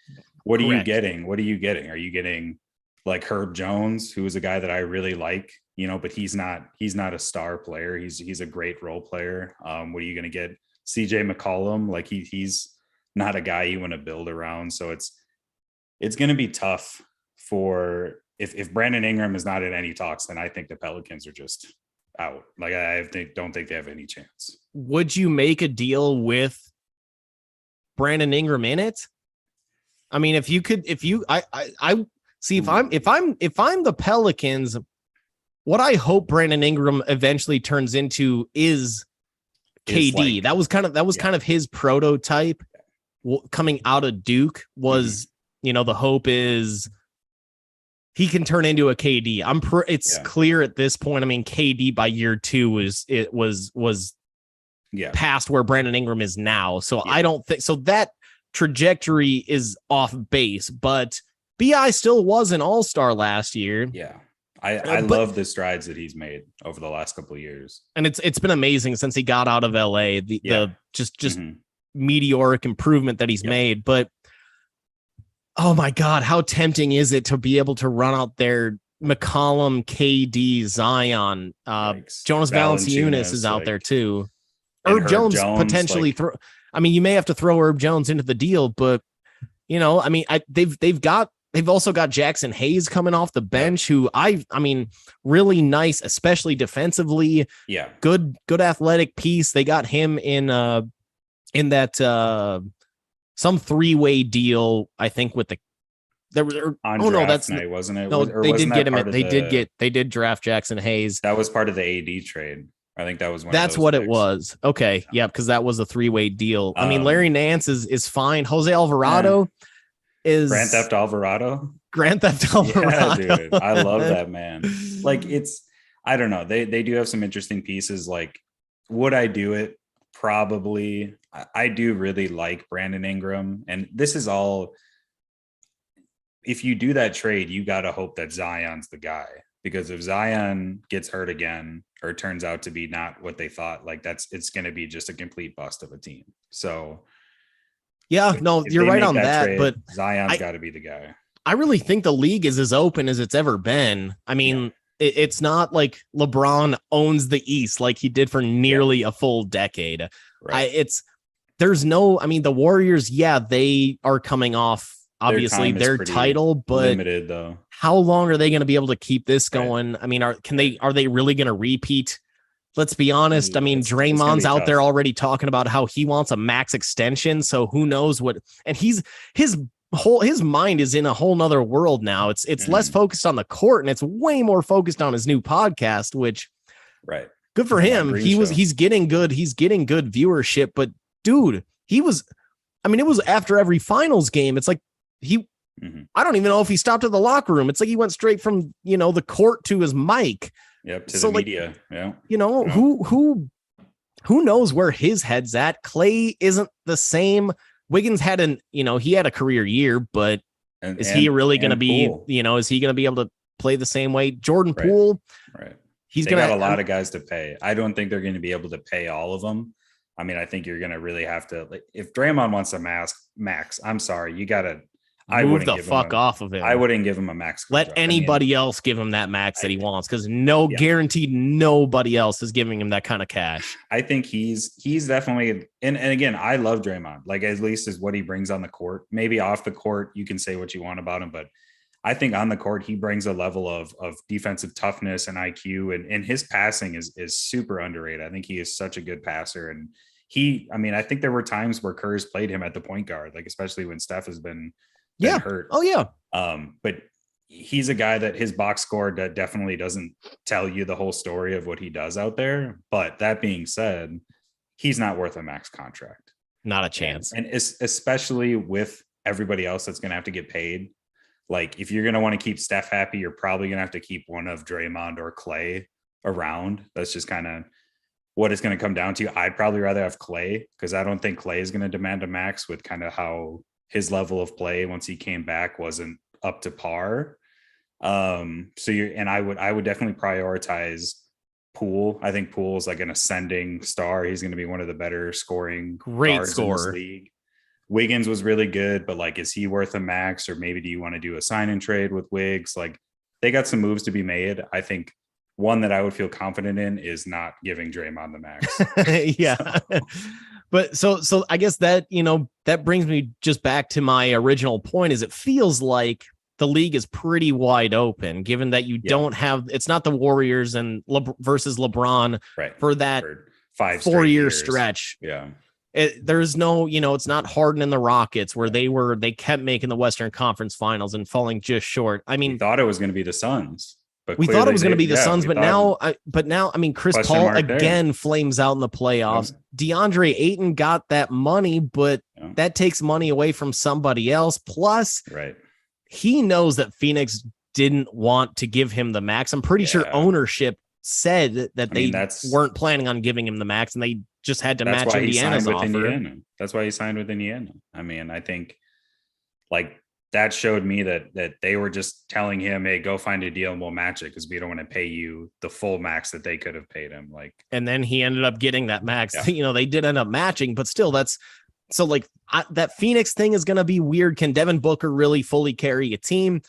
what are you getting? What are you getting? Are you getting like Herb Jones, who is a guy that I really like, but he's not a star player. He's a great role player. What are you going to get? CJ McCollum, like he's not a guy you want to build around. So it's going to be tough for if Brandon Ingram is not in any talks, then I think the Pelicans are just out. Like don't think they have any chance. Would you make a deal with Brandon Ingram in it? I mean, if you see, if I'm the Pelicans, what I hope Brandon Ingram eventually turns into is KD. That was kind of his prototype coming out of Duke was, the hope is he can turn into a KD. It's clear at this point. I mean, KD by year 2 was past where Brandon Ingram is now. So I don't think so. That trajectory is off base, but BI still was an all-star last year. Yeah. I love the strides that he's made over the last couple of years. And it's been amazing since he got out of LA, the just meteoric improvement that he's made. But oh my God, how tempting is it to be able to run out there McCollum, KD, Zion, Jonas Valanciunas is out there too. Herb Jones potentially you may have to throw Herb Jones into the deal, but they've also got Jackson Hayes coming off the bench, who really nice, especially defensively. Yeah, good athletic piece. They got him in that some 3-way deal, I think, with the night, wasn't it? No, they did get him. They did draft Jackson Hayes. That was part of the AD trade. I think that was one. That's what it was. Okay, yeah, because that was a 3-way deal. I mean, Larry Nance is fine. Jose Alvarado is Grand Theft Alvarado. Yeah, dude, I love that man. Like, I don't know. They do have some interesting pieces. Like, would I do it? Probably. I do really like Brandon Ingram, and this is all. If you do that trade, you got to hope that Zion's the guy, because if Zion gets hurt again or turns out to be not what they thought, like it's going to be just a complete bust of a team. So yeah, you're right on that trade, but Zion's got to be the guy. I really think the league is as open as it's ever been. I mean, it's not like LeBron owns the East like he did for nearly a full decade. Right. The Warriors, they are coming off obviously their title, but limited though. How long are they going to be able to keep this going? Right. I mean, are they really going to repeat? Let's be honest. I mean, Draymond's out there already talking about how he wants a max extension. So who knows what, and his mind is in a whole nother world now. It's less focused on the court and it's way more focused on his new podcast, which good for him. He's getting good viewership, but dude, it was after every finals game. It's like I don't even know if he stopped at the locker room. It's like he went straight from, the court to his mic. Yep. To the media. Yeah. Who knows where his head's at? Clay isn't the same. Wiggins had he had a career year, but is he really going to be, is he going to be able to play the same way? Jordan Poole. Right. They got a lot of guys to pay. I don't think they're going to be able to pay all of them. I mean, I think you're going to really have to, if Draymond wants a max, I'm sorry, you got to move the fuck off of him. I wouldn't give him a max. Let anybody else give him that max that he wants, because guaranteed nobody else is giving him that kind of cash. I think he's definitely, and again, I love Draymond, like at least is what he brings on the court. Maybe off the court, you can say what you want about him, but I think on the court, he brings a level of defensive toughness and IQ, and his passing is super underrated. I think he is such a good passer. And I think there were times where Kerr's played him at the point guard, like especially when Steph has been hurt. Oh yeah. But he's a guy that his box score that definitely doesn't tell you the whole story of what he does out there. But that being said, he's not worth a max contract. Not a chance. And especially with everybody else that's going to have to get paid. Like, if you're going to want to keep Steph happy, you're probably going to have to keep one of Draymond or Clay around. That's just kind of what it's going to come down to. I'd probably rather have Clay, because I don't think Clay is going to demand a max with kind of how his level of play once he came back wasn't up to par. I would definitely prioritize Poole. I think Poole is like an ascending star. He's going to be one of the better scoring guards in this league. Wiggins was really good, but like, is he worth a max? Or maybe do you want to do a sign and trade with Wiggs? Like, they got some moves to be made. I think one that I would feel confident in is not giving Draymond the max. Yeah. But so I guess that, that brings me just back to my original point, is it feels like the league is pretty wide open, given that you don't have, it's not the Warriors and versus LeBron for that for 5 4-year stretch. Yeah. There's no, it's not Harden and the Rockets where they kept making the Western Conference Finals and falling just short. I mean, we thought it was going to be the Suns, but we thought it was going to be the Suns, but now, Chris Paul again flames out in the playoffs. DeAndre Ayton got that money, but that takes money away from somebody else. Plus, he knows that Phoenix didn't want to give him the max. I'm pretty sure ownership said that they weren't planning on giving him the max, and they just had to match Indiana's offer. That's why he signed with Indiana. I mean, I think like that showed me that they were just telling him, hey, go find a deal and we'll match it because we don't want to pay you the full max that they could have paid him. Like, and then he ended up getting that max. They did end up matching, but still, that's so like that Phoenix thing is going to be weird. Can Devin Booker really fully carry a team?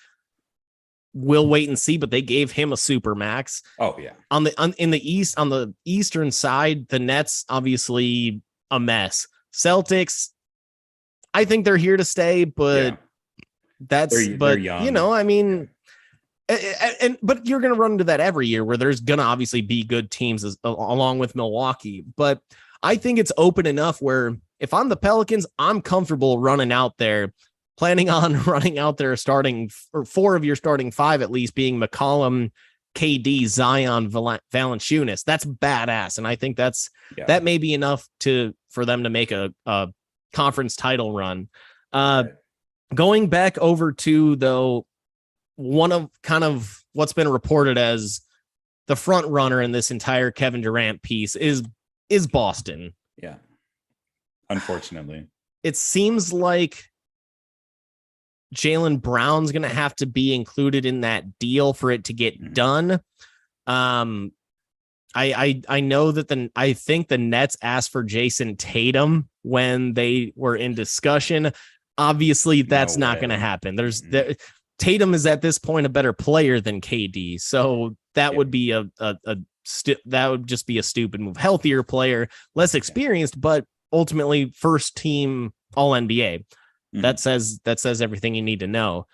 We'll wait and see, but they gave him a super max. Oh yeah. In the East, on the Eastern side, the Nets obviously a mess. Celtics, I think they're here to stay, but they're young. I mean, but you're going to run into that every year where there's going to obviously be good teams along with Milwaukee. But I think it's open enough where if I'm the Pelicans, I'm comfortable running out there. Planning on running out there starting, or 4 of your starting 5 at least being McCollum, KD, Zion, Valanciunas. That's badass, and I think that may be enough for them to make a conference title run. Going back over to though one of kind of what's been reported as the front runner in this entire Kevin Durant piece is Boston. Yeah, unfortunately, it seems like Jaylen Brown's going to have to be included in that deal for it to get done. I know that I think the Nets asked for Jason Tatum when they were in discussion. Obviously, that's not going to happen. Tatum is at this point a better player than KD, so that would be that would just be a stupid move. Healthier player, less experienced, but ultimately first team All NBA. That says everything you need to know.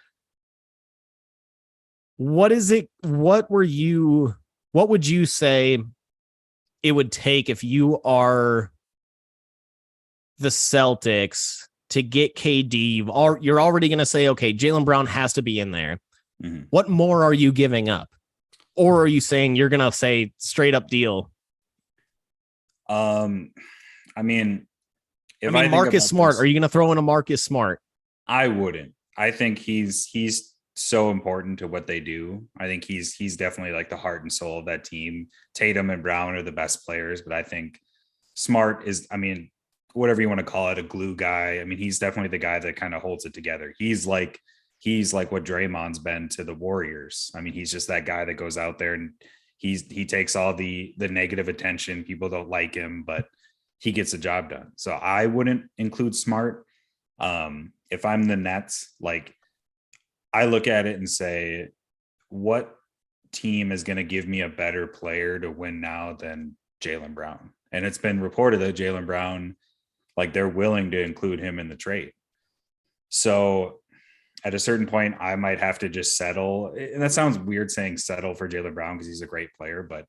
What would you say it would take if you are the Celtics to get KD? You're already going to say, okay, Jaylen Brown has to be in there. What more are you giving up? Or are you saying you're going to say straight up deal? Marcus Smart. Are you going to throw in a Marcus Smart? I wouldn't. I think he's so important to what they do. I think he's definitely like the heart and soul of that team. Tatum and Brown are the best players, but I think Smart is, whatever you want to call it, a glue guy. He's definitely the guy that kind of holds it together. He's like what Draymond's been to the Warriors. He's just that guy that goes out there and he takes all the negative attention. People don't like him, but he gets the job done. So I wouldn't include Smart. If I'm the Nets, I look at it and say, what team is going to give me a better player to win now than Jaylen Brown? And it's been reported that Jaylen Brown, they're willing to include him in the trade. So at a certain point, I might have to just settle. And that sounds weird saying settle for Jaylen Brown because he's a great player, but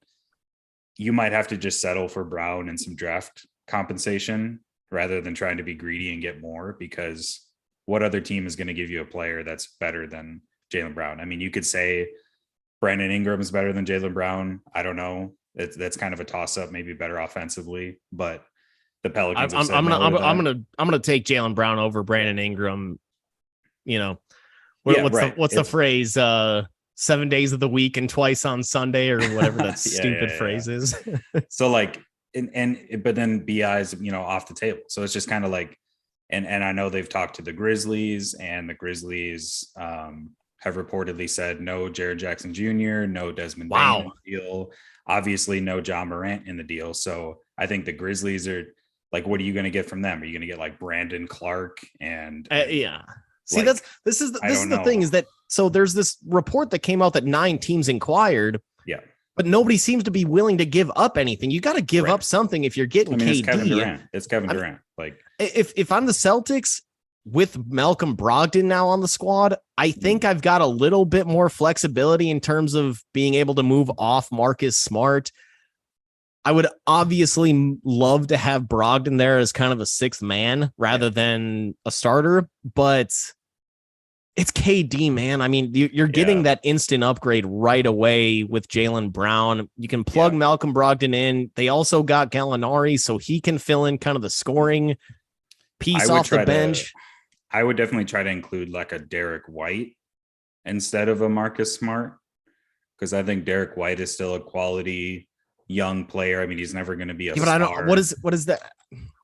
you might have to just settle for Brown and some draft compensation rather than trying to be greedy and get more, because what other team is going to give you a player that's better than Jaylen Brown? You could say Brandon Ingram is better than Jaylen Brown. I don't know. That's kind of a toss up, maybe better offensively, but the Pelicans. I'm gonna take Jaylen Brown over Brandon Ingram. What's the phrase? 7 days of the week and twice on Sunday or whatever that stupid phrase is. So but then BI's, off the table. So it's just kind of and I know they've talked to the Grizzlies, and the Grizzlies have reportedly said no Jaren Jackson Jr., no Desmond Bain in the deal, obviously no John Morant in the deal. So I think the Grizzlies are what are you going to get from them? Are you going to get Brandon Clark and See, this is the thing is that, so there's this report that came out that 9 teams inquired. Yeah. But nobody seems to be willing to give up anything. You got to give up something if you're getting KD. It's Kevin Durant. If I'm the Celtics, with Malcolm Brogdon now on the squad, I think I've got a little bit more flexibility in terms of being able to move off Marcus Smart. I would obviously love to have Brogdon there as kind of a sixth man rather than a starter, but it's KD, man. I mean, you're getting that instant upgrade right away with Jaylen Brown. You can plug Malcolm Brogdon in. They also got Gallinari, so he can fill in kind of the scoring piece off the bench. I would definitely try to include like a Derek White instead of a Marcus Smart, because I think Derek White is still a quality young player. I mean, he's never going to be a star. But I don't. What is that?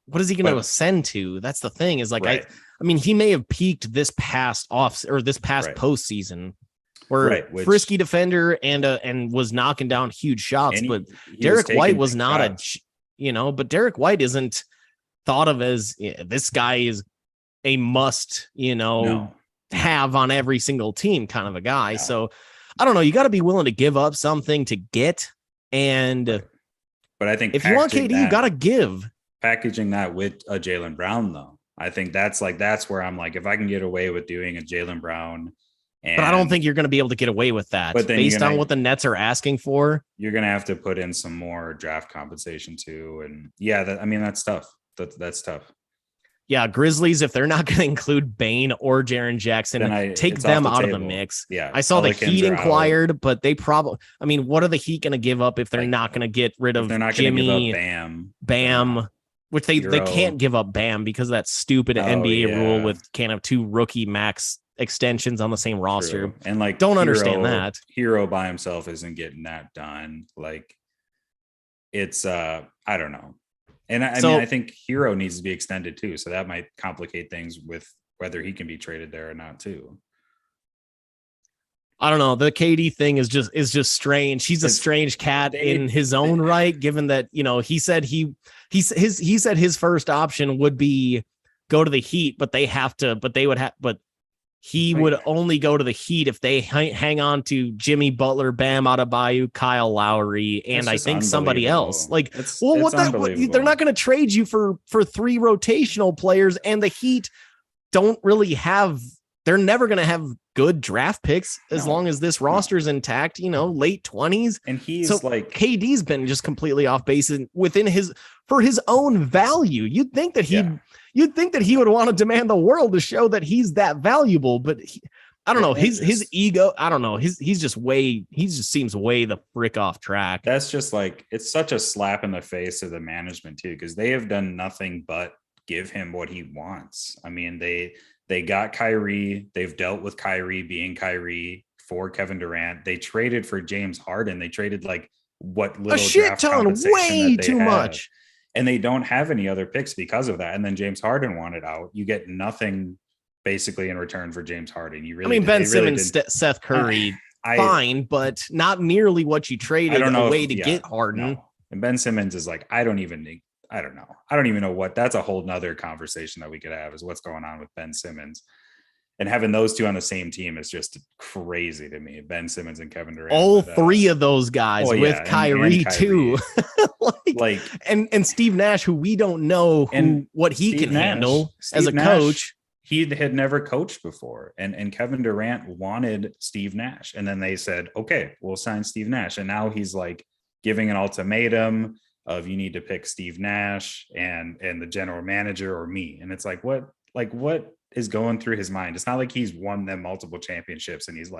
What is he going to ascend to? That's the thing. Is like I mean, he may have peaked this past postseason, where frisky defender and was knocking down huge shots. But Derek White was not but Derek White isn't thought of as this guy is a must, have on every single team kind of a guy. So I don't know. You got to be willing to give up something to get. And but I think if you want KD, you got to give. Packaging that with a Jaylen Brown, though, I think that's where I'm like, if I can get away with doing a Jaylen Brown. But I don't think you're going to be able to get away with that. But based on what the Nets are asking for, you're going to have to put in some more draft compensation too. And that's tough. That's tough. Yeah, Grizzlies, if they're not going to include Bane or Jaren Jackson, take them out of the mix. Yeah, I saw Pelicans the Heat inquired, but they probably, what are the Heat going to give up if they're not going to get rid of Jimmy, Bam, which they can't give up Bam because of that stupid NBA rule with can't have two rookie max extensions on the same roster. True. And like, don't understand that. Hero by himself isn't getting that done. Like, it's I don't know. And I think Hero needs to be extended too. So that might complicate things with whether he can be traded there or not too. I don't know. The KD thing is just strange. He's a strange cat in his own right, given that, he said he said his first option would be go to the Heat, but he would only go to the Heat if they hang on to Jimmy Butler, Bam Adebayo, Kyle Lowry, and I think somebody else. Like, they're not going to trade you for three rotational players, and the Heat don't really have. They're never going to have good draft picks as long as this roster is intact. Late 20s, and he's KD's been just completely off base for his own value. You'd think that he would want to demand the world to show that he's that valuable, but I don't know. His ego, I don't know. He just seems way the frick off track. That's just it's such a slap in the face of the management too, because they have done nothing but give him what he wants. I mean, they got Kyrie. They've dealt with Kyrie being Kyrie for Kevin Durant. They traded for James Harden. They traded what little a shit ton, way too much. And they don't have any other picks because of that. And then James Harden wanted out. You get nothing basically in return for James Harden. Ben Simmons, Seth Curry, fine, but not nearly what you traded away to get Harden. No. And Ben Simmons is I don't even know what. That's a whole nother conversation that we could have, is what's going on with Ben Simmons. And having those two on the same team is just crazy to me. Ben Simmons and Kevin Durant. All three of those guys with Kyrie too. and Steve Nash, who we don't know what he can handle as a coach. He had never coached before. And Kevin Durant wanted Steve Nash. And then they said, okay, we'll sign Steve Nash. And now he's giving an ultimatum of, you need to pick Steve Nash and the general manager or me. And it's what is going through his mind? It's not like he's won them multiple championships and he's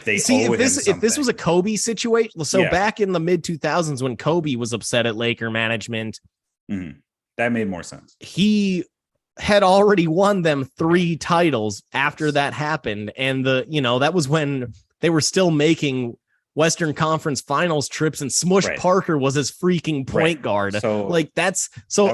they see, if this was a Kobe situation. So back in the mid 2000s, when Kobe was upset at Laker management, that made more sense. He had already won them 3 titles after that happened. And that was when they were still making Western Conference Finals trips, and Smush Parker was his freaking point guard. So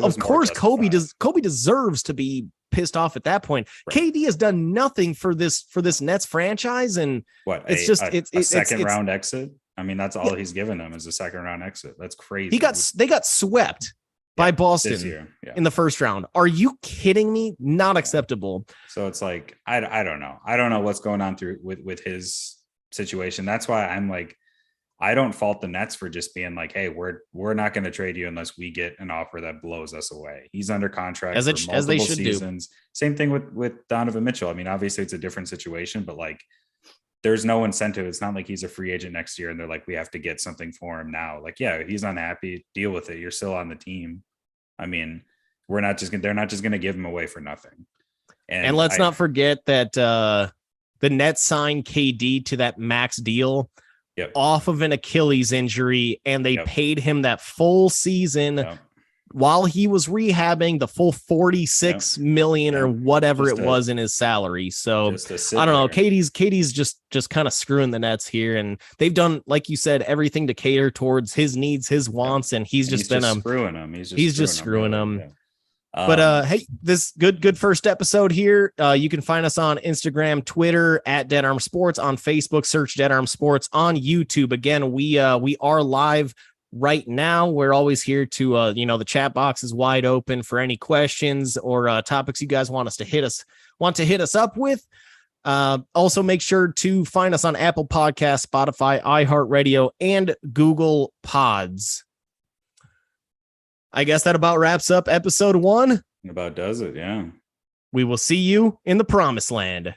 of course Kobe deserves to be pissed off at that point. KD has done nothing for this Nets franchise, and it's a second round exit. I mean, that's all he's given them is a second round exit. That's crazy. They got swept by Boston this year in the first round. Are you kidding me? Not acceptable. So it's I don't know. I don't know what's going on with his situation. That's why I'm I don't fault the Nets for just being like, hey, we're not going to trade you unless we get an offer that blows us away. He's under contract for multiple seasons. Same thing with Donovan Mitchell. I mean, obviously it's a different situation, but like there's no incentive. It's not like he's a free agent next year and they're like, we have to get something for him now. Like, yeah, he's unhappy, deal with it. You're still on the team. I mean, they're not just going to give him away for nothing. And let's not forget that the Nets signed KD to that max deal off of an Achilles injury, and they paid him that full season while he was rehabbing, the full 46 million or whatever it was in his salary. So I don't know. KD's just kind of screwing the Nets here, and they've done, like you said, everything to cater towards his needs, his wants, and he's just screwing them. He's just screwing them. But hey, this good first episode here. You can find us on Instagram, Twitter at Dead Arm Sports, on Facebook, search Dead Arm Sports, on YouTube. Again, we are live right now. We're always here to the chat box is wide open for any questions or topics you guys want to hit us up with. Also make sure to find us on Apple Podcasts, Spotify, iHeartRadio, and Google Pods. I guess that about wraps up episode 1. About does it, yeah. We will see you in the promised land.